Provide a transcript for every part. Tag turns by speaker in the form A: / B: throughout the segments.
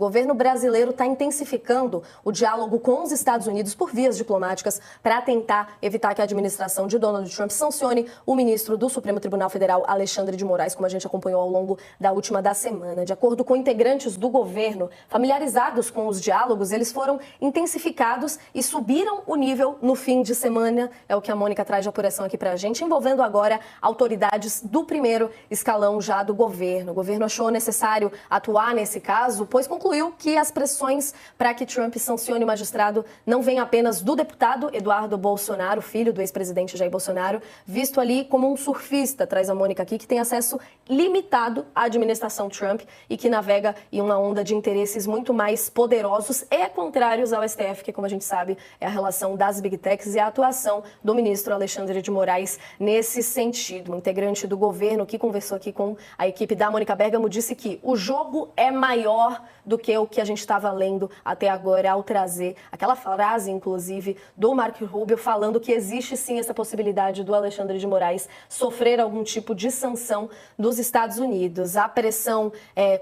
A: O governo brasileiro está intensificando o diálogo com os Estados Unidos por vias diplomáticas para tentar evitar que a administração de Donald Trump sancione o ministro do Supremo Tribunal Federal, Alexandre de Moraes, como a gente acompanhou ao longo da última semana. De acordo com integrantes do governo familiarizados com os diálogos, eles foram intensificados e subiram o nível no fim de semana. É o que a Mônica traz de apuração aqui para a gente, envolvendo agora autoridades do primeiro escalão já do governo. O governo achou necessário atuar nesse caso, pois concluiu que as pressões para que Trump sancione o magistrado não vêm apenas do deputado Eduardo Bolsonaro, filho do ex-presidente Jair Bolsonaro, visto ali como um surfista, traz a Mônica aqui, que tem acesso limitado à administração Trump e que navega em uma onda de interesses muito mais poderosos e contrários ao STF, que, como a gente sabe, é a relação das Big Techs e a atuação do ministro Alexandre de Moraes nesse sentido. Um integrante do governo que conversou aqui com a equipe da Mônica Bergamo disse que o jogo é maior do que o que a gente estava lendo até agora, ao trazer aquela frase, inclusive, do Marco Rubio, falando que existe sim essa possibilidade do Alexandre de Moraes sofrer algum tipo de sanção dos Estados Unidos. A pressão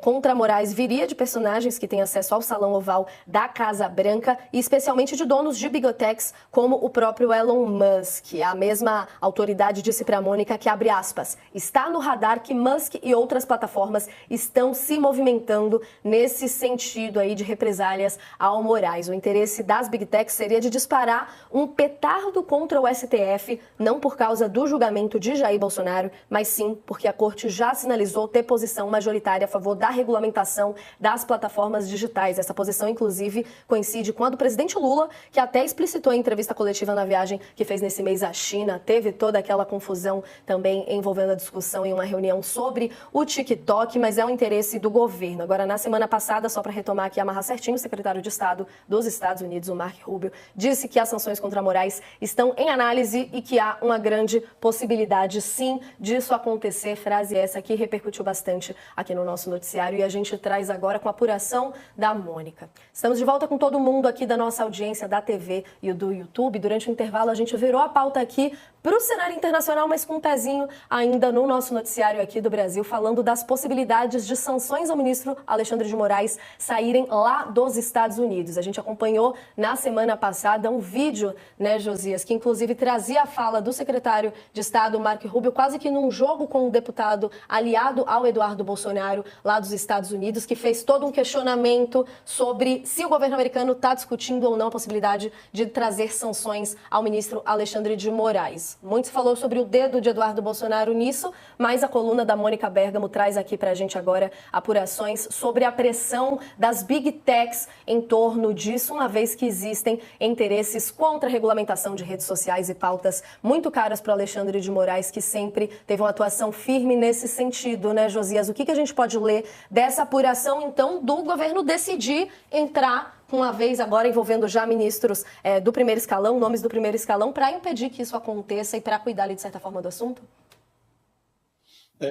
A: contra Moraes viria de personagens que têm acesso ao Salão Oval da Casa Branca e especialmente de donos de Big Techs, como o próprio Elon Musk. A mesma autoridade disse para a Mônica que, abre aspas, está no radar que Musk e outras plataformas estão se movimentando nesse sentido aí de represálias ao Moraes. O interesse das Big Techs seria de disparar um petardo contra o STF, não por causa do julgamento de Jair Bolsonaro, mas sim porque a corte já sinalizou ter posição majoritária a favor da regulamentação das plataformas digitais. Essa posição, inclusive, coincide com a do presidente Lula, que até explicitou em entrevista coletiva na viagem que fez nesse mês à China. Teve toda aquela confusão também envolvendo a discussão em uma reunião sobre o TikTok, mas é um interesse do governo. Agora, na semana passada, só para retomar aqui, amarrar certinho, o secretário de Estado dos Estados Unidos, o Marco Rubio, disse que as sanções contra Moraes estão em análise e que há uma grande possibilidade, sim, disso acontecer. Frase essa que repercutiu bastante aqui no nosso noticiário e a gente traz agora com a apuração da Mônica. Estamos de volta com todo mundo aqui da nossa audiência da TV e do YouTube. Durante o intervalo, a gente virou a pauta aqui para o cenário internacional, mas com um pezinho ainda no nosso noticiário aqui do Brasil, falando das possibilidades de sanções ao ministro Alexandre de Moraes saírem lá dos Estados Unidos. A gente acompanhou na semana passada um vídeo, né, Josias, que inclusive trazia a fala do secretário de Estado, Marco Rubio, quase que num jogo com um deputado aliado ao Eduardo Bolsonaro, lá dos Estados Unidos, que fez todo um questionamento sobre se o governo americano está discutindo ou não a possibilidade de trazer sanções ao ministro Alexandre de Moraes. Muito se falou sobre o dedo de Eduardo Bolsonaro nisso, mas a coluna da Mônica Bergamo traz aqui para a gente agora apurações sobre a pressão das Big Techs em torno disso, uma vez que existem interesses contra a regulamentação de redes sociais e pautas muito caras para o Alexandre de Moraes, que sempre teve uma atuação firme nesse sentido, né, Josias? O que a gente pode ler dessa apuração, então, do governo decidir entrar uma vez agora envolvendo já ministros do primeiro escalão, nomes do primeiro escalão, para impedir que isso aconteça e para cuidar, de certa forma, do assunto?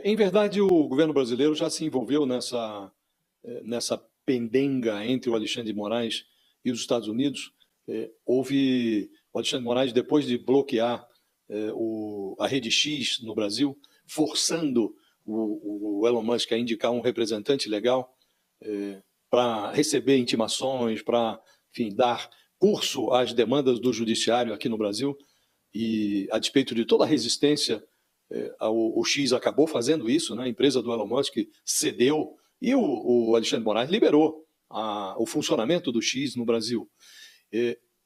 B: Em verdade, o governo brasileiro já se envolveu nessa pendenga entre o Alexandre de Moraes e os Estados Unidos. O Alexandre de Moraes, depois de bloquear a Rede X no Brasil, forçando o Elon Musk a indicar um representante legal para receber intimações, para, enfim, dar curso às demandas do judiciário aqui no Brasil. E, a despeito de toda a resistência, o X acabou fazendo isso, né? A empresa do Elon Musk cedeu e o Alexandre de Moraes liberou o funcionamento do X no Brasil.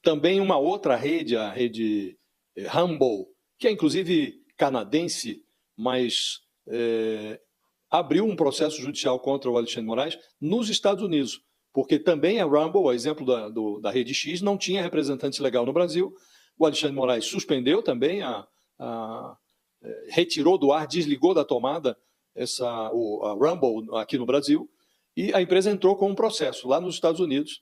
B: Também uma outra rede, a rede Rumble, que é inclusive canadense, mas abriu um processo judicial contra o Alexandre de Moraes nos Estados Unidos, porque também a Rumble, a exemplo da Rede X, não tinha representante legal no Brasil. O Alexandre de Moraes suspendeu também, retirou do ar, desligou da tomada a Rumble aqui no Brasil, e a empresa entrou com um processo lá nos Estados Unidos.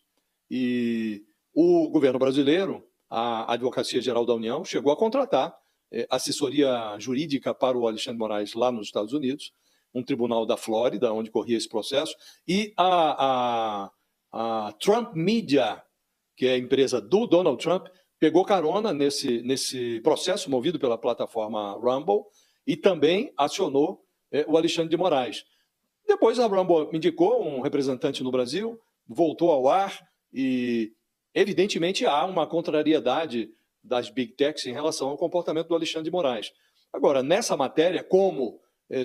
B: E o governo brasileiro, a Advocacia Geral da União, chegou a contratar assessoria jurídica para o Alexandre de Moraes lá nos Estados Unidos, um tribunal da Flórida, onde corria esse processo, e a Trump Media, que é a empresa do Donald Trump, pegou carona nesse processo movido pela plataforma Rumble e também acionou o Alexandre de Moraes. Depois a Rumble indicou um representante no Brasil, voltou ao ar e, evidentemente, há uma contrariedade das Big Techs em relação ao comportamento do Alexandre de Moraes. Agora, nessa matéria, como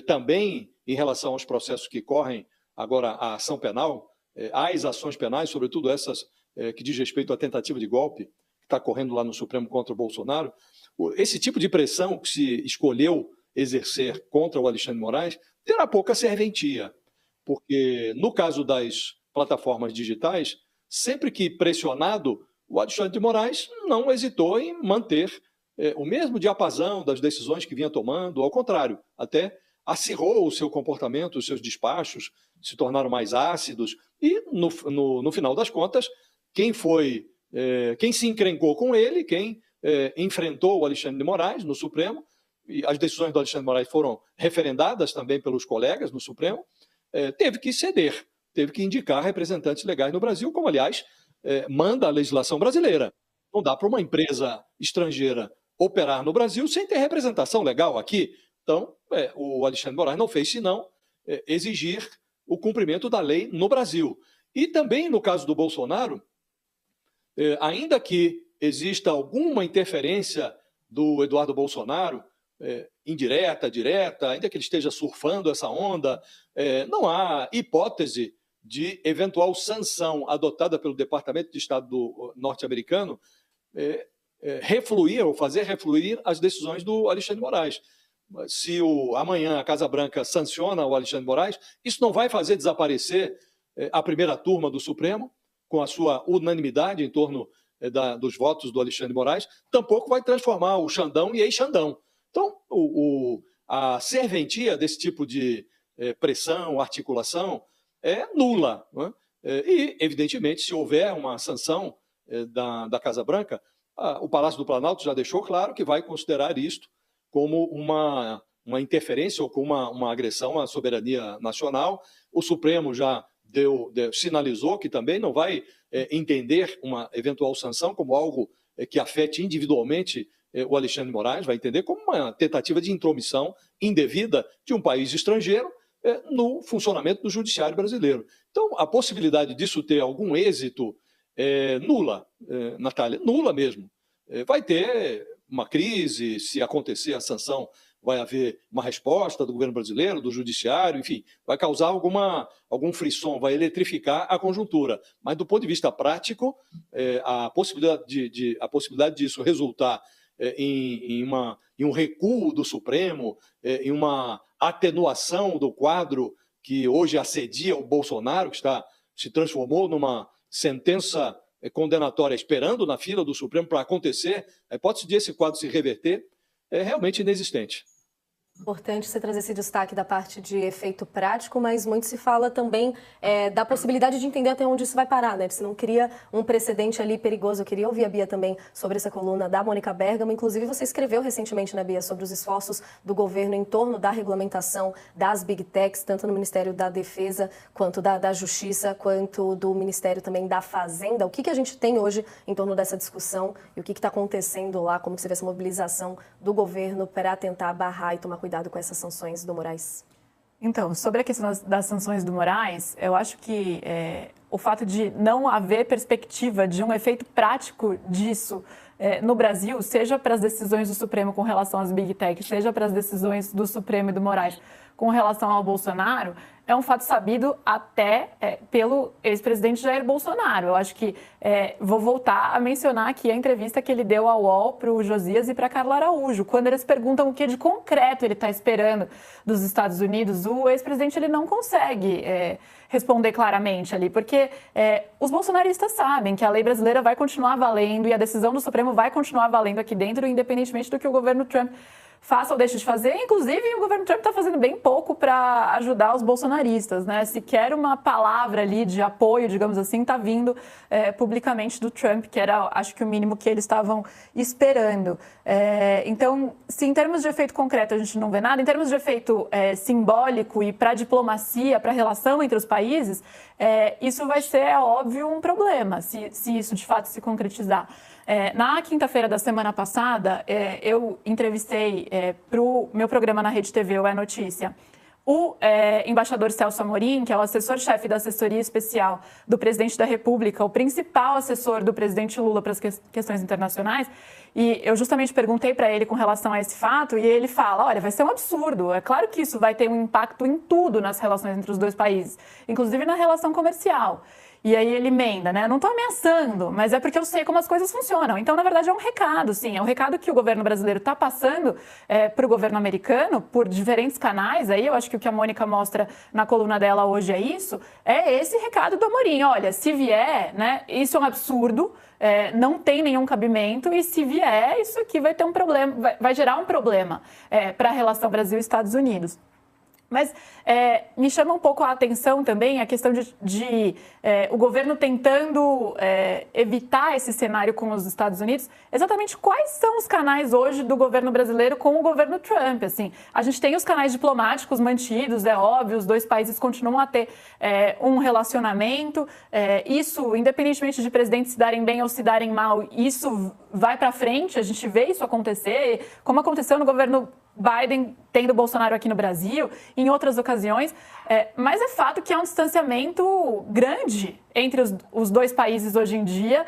B: também em relação aos processos que correm agora a ação penal, as ações penais, sobretudo essas que diz respeito à tentativa de golpe, que está correndo lá no Supremo contra o Bolsonaro, esse tipo de pressão que se escolheu exercer contra o Alexandre de Moraes terá pouca serventia, porque no caso das plataformas digitais, sempre que pressionado, o Alexandre de Moraes não hesitou em manter o mesmo diapasão das decisões que vinha tomando, ao contrário, até acirrou o seu comportamento, os seus despachos se tornaram mais ácidos e, no final das contas, quem se encrencou com ele, quem enfrentou o Alexandre de Moraes no Supremo, e as decisões do Alexandre de Moraes foram referendadas também pelos colegas no Supremo, teve que ceder, teve que indicar representantes legais no Brasil, como, aliás, manda a legislação brasileira. Não dá para uma empresa estrangeira operar no Brasil sem ter representação legal aqui. Então, o Alexandre de Moraes não fez senão exigir o cumprimento da lei no Brasil. E também, no caso do Bolsonaro, ainda que exista alguma interferência do Eduardo Bolsonaro, indireta, direta, ainda que ele esteja surfando essa onda, não há hipótese de eventual sanção adotada pelo Departamento de Estado norte-americano refluir ou fazer refluir as decisões do Alexandre de Moraes. Se amanhã a Casa Branca sanciona o Alexandre de Moraes, isso não vai fazer desaparecer a primeira turma do Supremo, com a sua unanimidade em torno dos votos do Alexandre de Moraes, tampouco vai transformar o Xandão em ex-Xandão. Então, a serventia desse tipo de pressão, articulação, é nula. Não é? E, evidentemente, se houver uma sanção da Casa Branca, o Palácio do Planalto já deixou claro que vai considerar isto como uma interferência ou como uma agressão à soberania nacional. O Supremo já sinalizou que também não vai entender uma eventual sanção como algo que afete individualmente o Alexandre de Moraes, vai entender como uma tentativa de intromissão indevida de um país estrangeiro no funcionamento do judiciário brasileiro. Então, a possibilidade disso ter algum êxito é nula, Natália, nula mesmo. Vai ter uma crise, se acontecer a sanção, vai haver uma resposta do governo brasileiro, do judiciário, enfim, vai causar algum frisson, vai eletrificar a conjuntura. Mas, do ponto de vista prático, a possibilidade disso resultar em um recuo do Supremo, em uma atenuação do quadro que hoje assedia o Bolsonaro, que se transformou numa sentença condenatória esperando na fila do Supremo para acontecer, a hipótese de esse quadro se reverter é realmente inexistente.
A: Importante você trazer esse destaque da parte de efeito prático, mas muito se fala também da possibilidade de entender até onde isso vai parar, né? Se não cria um precedente ali perigoso. Eu queria ouvir a Bia também sobre essa coluna da Mônica Bergamo. Inclusive, você escreveu recentemente, né, Bia, sobre os esforços do governo em torno da regulamentação das Big Techs, tanto no Ministério da Defesa, quanto da Justiça, quanto do Ministério também da Fazenda. O que a gente tem hoje em torno dessa discussão e o que está acontecendo lá? Como que você vê essa mobilização do governo para tentar barrar e tomar cuidado com essas sanções do Moraes?
C: Então, sobre a questão das sanções do Moraes, eu acho que o fato de não haver perspectiva de um efeito prático disso no Brasil, seja para as decisões do Supremo com relação às Big Techs, seja para as decisões do Supremo e do Moraes com relação ao Bolsonaro, é um fato sabido até pelo ex-presidente Jair Bolsonaro. Eu acho que vou voltar a mencionar aqui a entrevista que ele deu ao UOL para o Josias e para a Carla Araújo. Quando eles perguntam o que de concreto ele está esperando dos Estados Unidos, o ex-presidente ele não consegue responder claramente ali, porque os bolsonaristas sabem que a lei brasileira vai continuar valendo e a decisão do Supremo vai continuar valendo aqui dentro, independentemente do que o governo Trump faça ou deixe de fazer. Inclusive, o governo Trump está fazendo bem pouco para ajudar os bolsonaristas, né? Sequer uma palavra ali de apoio, digamos assim, está vindo publicamente do Trump, que era, acho que, o mínimo que eles estavam esperando. Então, se em termos de efeito concreto a gente não vê nada, em termos de efeito simbólico e para a diplomacia, para a relação entre os países, isso vai ser, é óbvio, um problema, se isso de fato se concretizar. Na quinta-feira da semana passada, eu entrevistei para o meu programa na Rede TV, o É Notícia, o embaixador Celso Amorim, que é o assessor-chefe da assessoria especial do presidente da República, o principal assessor do presidente Lula para as questões internacionais, e eu justamente perguntei para ele com relação a esse fato, e ele fala, olha, vai ser um absurdo, é claro que isso vai ter um impacto em tudo nas relações entre os dois países, inclusive na relação comercial. E aí ele emenda, né? Não estou ameaçando, mas é porque eu sei como as coisas funcionam. Então, na verdade, é um recado, sim. É um recado que o governo brasileiro está passando para o governo americano por diferentes canais. Aí eu acho que o que a Mônica mostra na coluna dela hoje é isso. É esse recado do Amorim. Olha, se vier, né? Isso é um absurdo, não tem nenhum cabimento. E se vier, isso aqui vai ter um problema, vai gerar um problema para a relação Brasil-Estados Unidos. Mas me chama um pouco a atenção também a questão de o governo tentando evitar esse cenário com os Estados Unidos. Exatamente quais são os canais hoje do governo brasileiro com o governo Trump? Assim, a gente tem os canais diplomáticos mantidos, é óbvio, os dois países continuam a ter um relacionamento. Isso, independentemente de presidentes se darem bem ou se darem mal, isso vai para frente, a gente vê isso acontecer, como aconteceu no governo Biden tendo Bolsonaro aqui no Brasil, em outras ocasiões, mas é fato que há um distanciamento grande entre os dois países hoje em dia,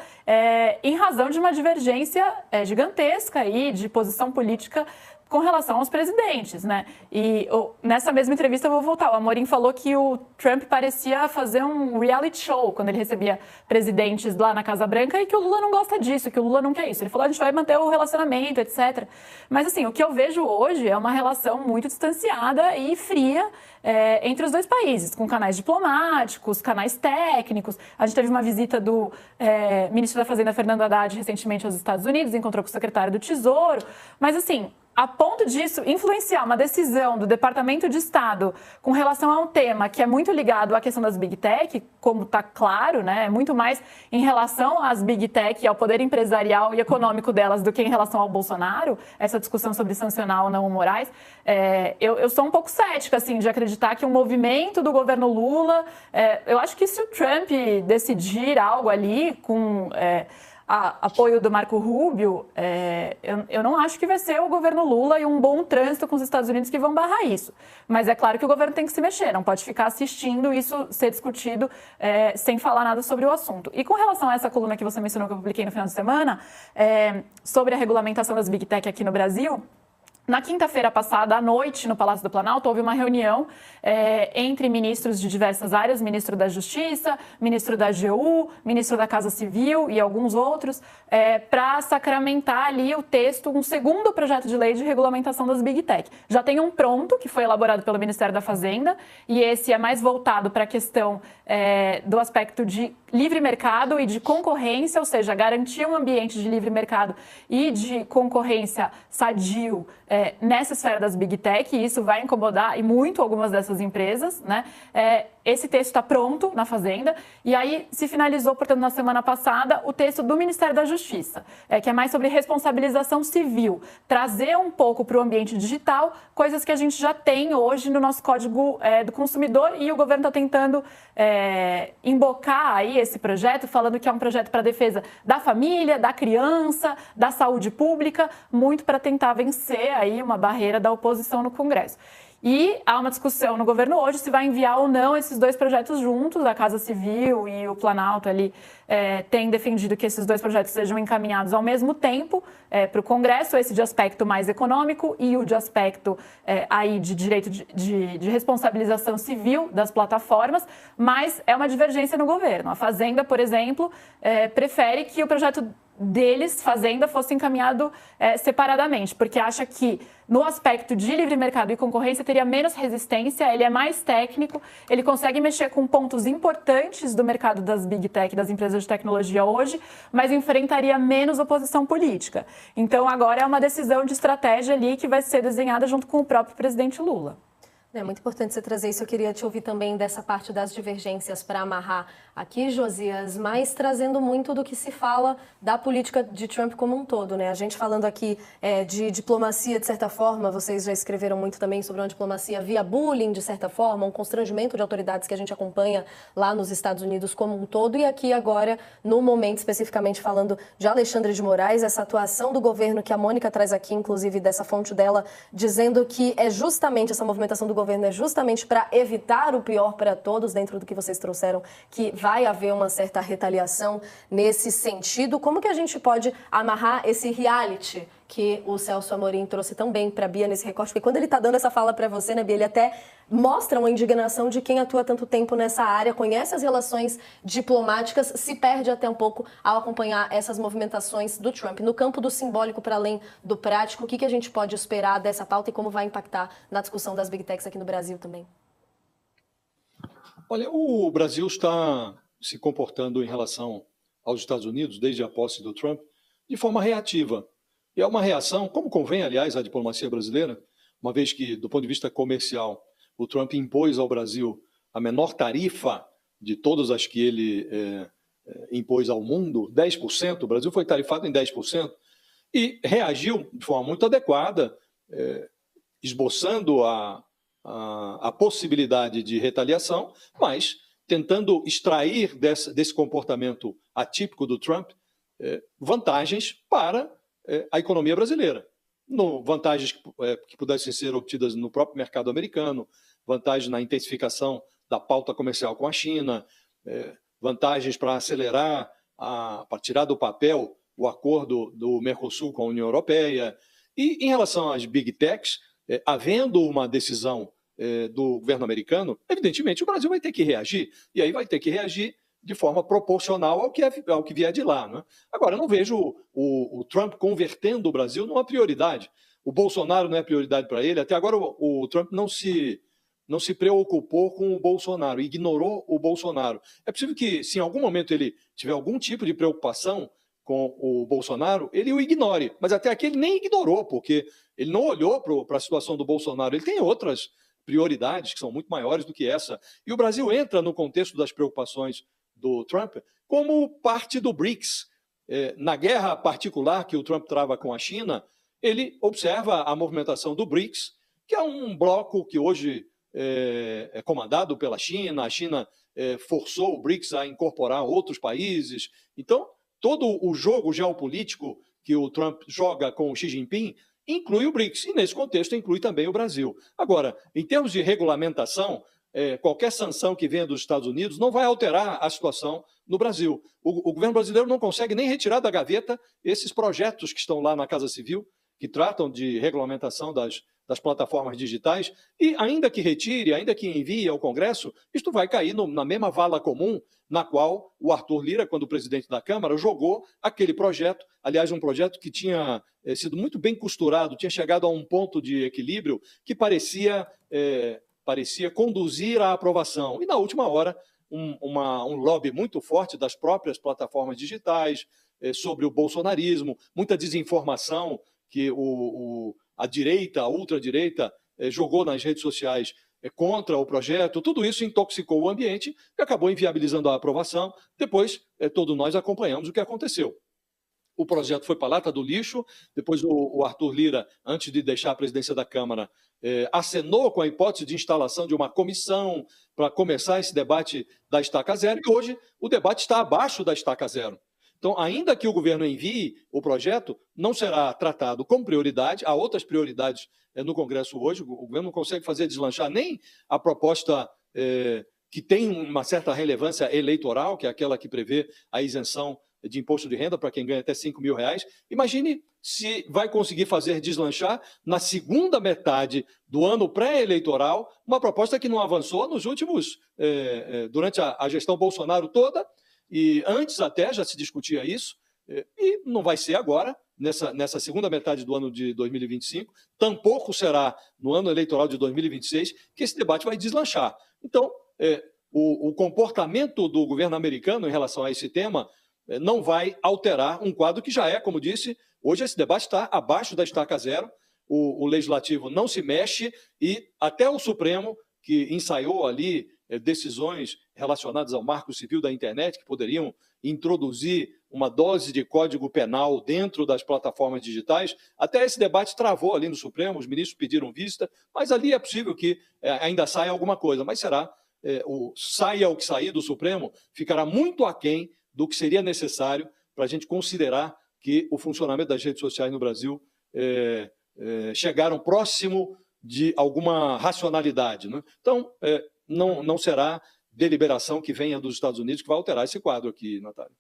C: em razão de uma divergência gigantesca aí de posição política com relação aos presidentes, né? E nessa mesma entrevista eu vou voltar. O Amorim falou que o Trump parecia fazer um reality show quando ele recebia presidentes lá na Casa Branca e que o Lula não gosta disso, que o Lula não quer isso. Ele falou, a gente vai manter o relacionamento, etc. Mas, assim, o que eu vejo hoje é uma relação muito distanciada e fria entre os dois países, com canais diplomáticos, canais técnicos. A gente teve uma visita do ministro da Fazenda, Fernando Haddad, recentemente aos Estados Unidos, encontrou com o secretário do Tesouro. Mas, assim, a ponto disso influenciar uma decisão do Departamento de Estado com relação a um tema que é muito ligado à questão das Big Tech, como está claro, né? Muito mais em relação às Big Tech e ao poder empresarial e econômico delas do que em relação ao Bolsonaro, essa discussão sobre sancionar ou não o Moraes. Eu sou um pouco cética, assim, de acreditar que um movimento do governo Lula, eu acho que se o Trump decidir algo ali com apoio do Marco Rubio, eu não acho que vai ser o governo Lula e um bom trânsito com os Estados Unidos que vão barrar isso. Mas é claro que o governo tem que se mexer, não pode ficar assistindo isso ser discutido sem falar nada sobre o assunto. E com relação a essa coluna que você mencionou que eu publiquei no final de semana, sobre a regulamentação das Big Tech aqui no Brasil, na quinta-feira passada, à noite, no Palácio do Planalto, houve uma reunião entre ministros de diversas áreas, ministro da Justiça, ministro da AGU, ministro da Casa Civil e alguns outros, para sacramentar ali o texto, um segundo projeto de lei de regulamentação das Big Tech. Já tem um pronto, que foi elaborado pelo Ministério da Fazenda, e esse é mais voltado para a questão do aspecto de livre mercado e de concorrência, ou seja, garantir um ambiente de livre mercado e de concorrência sadio nessa esfera das Big Tech, e isso vai incomodar e muito algumas dessas empresas, né? Esse texto está pronto na Fazenda, e aí se finalizou, portanto, na semana passada, o texto do Ministério da Justiça, que é mais sobre responsabilização civil, trazer um pouco para o ambiente digital coisas que a gente já tem hoje no nosso Código do Consumidor, e o governo está tentando embocar aí esse projeto, falando que é um projeto para a defesa da família, da criança, da saúde pública, muito para tentar vencer aí uma barreira da oposição no Congresso. E há uma discussão no governo hoje se vai enviar ou não esses dois projetos juntos. A Casa Civil e o Planalto ali têm defendido que esses dois projetos sejam encaminhados ao mesmo tempo para o Congresso, esse de aspecto mais econômico e o de aspecto aí de direito de responsabilização civil das plataformas, mas é uma divergência no governo. A Fazenda, por exemplo, prefere que o projeto deles, Fazenda, fosse encaminhado separadamente, porque acha que no aspecto de livre mercado e concorrência teria menos resistência, ele é mais técnico, ele consegue mexer com pontos importantes do mercado das Big Tech, das empresas de tecnologia hoje, mas enfrentaria menos oposição política. Então agora é uma decisão de estratégia ali que vai ser desenhada junto com o próprio presidente Lula.
A: É muito importante você trazer isso. Eu queria te ouvir também dessa parte das divergências para amarrar aqui, Josias, mas trazendo muito do que se fala da política de Trump como um todo, né? A gente falando aqui de diplomacia, de certa forma, vocês já escreveram muito também sobre uma diplomacia via bullying, de certa forma, um constrangimento de autoridades que a gente acompanha lá nos Estados Unidos como um todo, e aqui agora, no momento especificamente falando de Alexandre de Moraes, essa atuação do governo que a Mônica traz aqui, inclusive dessa fonte dela, dizendo que é justamente essa movimentação do governo governo é justamente para evitar o pior para todos, dentro do que vocês trouxeram, que vai haver uma certa retaliação nesse sentido. Como que a gente pode amarrar esse reality que o Celso Amorim trouxe tão bem para a Bia nesse recorte? Porque quando ele está dando essa fala para você, né, Bia, ele até mostra uma indignação de quem atua tanto tempo nessa área, conhece as relações diplomáticas, se perde até um pouco ao acompanhar essas movimentações do Trump. No campo do simbólico, para além do prático, o que a gente pode esperar dessa pauta e como vai impactar na discussão das Big Techs aqui no Brasil também?
B: Olha, o Brasil está se comportando em relação aos Estados Unidos, desde a posse do Trump, de forma reativa. E é uma reação, como convém, aliás, à diplomacia brasileira, uma vez que, do ponto de vista comercial, o Trump impôs ao Brasil a menor tarifa de todas as que ele impôs ao mundo, 10%, o Brasil foi tarifado em 10%, e reagiu de forma muito adequada, esboçando a possibilidade de retaliação, mas tentando extrair desse comportamento atípico do Trump vantagens para a economia brasileira. Vantagens que pudessem ser obtidas no próprio mercado americano, vantagens na intensificação da pauta comercial com a China, vantagens para acelerar, para tirar do papel o acordo do Mercosul com a União Europeia. E em relação às Big Techs, havendo uma decisão do governo americano, evidentemente o Brasil vai ter que reagir, e aí vai ter que reagir de forma proporcional ao que vier de lá. Né? Agora, eu não vejo o Trump convertendo o Brasil numa prioridade. O Bolsonaro não é prioridade para ele. Até agora, o Trump não se preocupou com o Bolsonaro, ignorou o Bolsonaro. É possível que, se em algum momento ele tiver algum tipo de preocupação com o Bolsonaro, ele o ignore. Mas até aqui ele nem ignorou, porque ele não olhou para a situação do Bolsonaro. Ele tem outras prioridades que são muito maiores do que essa. E o Brasil entra no contexto das preocupações do Trump como parte do BRICS. Na guerra particular que o Trump trava com a China, ele observa a movimentação do BRICS, que é um bloco que hoje é comandado pela China. A China forçou o BRICS a incorporar outros países. Então, todo o jogo geopolítico que o Trump joga com o Xi Jinping inclui o BRICS, e nesse contexto inclui também o Brasil. Agora, em termos de regulamentação, qualquer sanção que venha dos Estados Unidos não vai alterar a situação no Brasil. O governo brasileiro não consegue nem retirar da gaveta esses projetos que estão lá na Casa Civil, que tratam de regulamentação das plataformas digitais, e ainda que retire, ainda que envie ao Congresso, isto vai cair na mesma vala comum na qual o Arthur Lira, quando presidente da Câmara, jogou aquele projeto, aliás, um projeto que tinha sido muito bem costurado, tinha chegado a um ponto de equilíbrio que parecia conduzir à aprovação. E, na última hora, um lobby muito forte das próprias plataformas digitais sobre o bolsonarismo, muita desinformação que a direita, a ultradireita, jogou nas redes sociais contra o projeto. Tudo isso intoxicou o ambiente e acabou inviabilizando a aprovação. Depois, todos nós acompanhamos o que aconteceu. O projeto foi para a lata do lixo. Depois o Arthur Lira, antes de deixar a presidência da Câmara, acenou com a hipótese de instalação de uma comissão para começar esse debate da estaca zero, e hoje o debate está abaixo da estaca zero. Então, ainda que o governo envie o projeto, não será tratado como prioridade. Há outras prioridades no Congresso hoje. O governo não consegue fazer deslanchar nem a proposta que tem uma certa relevância eleitoral, que é aquela que prevê a isenção de imposto de renda para quem ganha até R$5.000. Imagine se vai conseguir fazer deslanchar na segunda metade do ano pré-eleitoral uma proposta que não avançou nos últimos, durante a gestão Bolsonaro toda, e antes até já se discutia isso, e não vai ser agora, nessa segunda metade do ano de 2025, tampouco será no ano eleitoral de 2026 que esse debate vai deslanchar. Então, o comportamento do governo americano em relação a esse tema não vai alterar um quadro que já é, como disse, hoje esse debate está abaixo da estaca zero, o legislativo não se mexe, e até o Supremo, que ensaiou ali decisões relacionadas ao marco civil da internet, que poderiam introduzir uma dose de código penal dentro das plataformas digitais, até esse debate travou ali no Supremo, os ministros pediram vista, mas ali é possível que ainda saia alguma coisa, mas saia o que sair do Supremo, ficará muito aquém do que seria necessário para a gente considerar que o funcionamento das redes sociais no Brasil chegaram próximo de alguma racionalidade, né? Então, não será deliberação que venha dos Estados Unidos que vai alterar esse quadro aqui, Natália.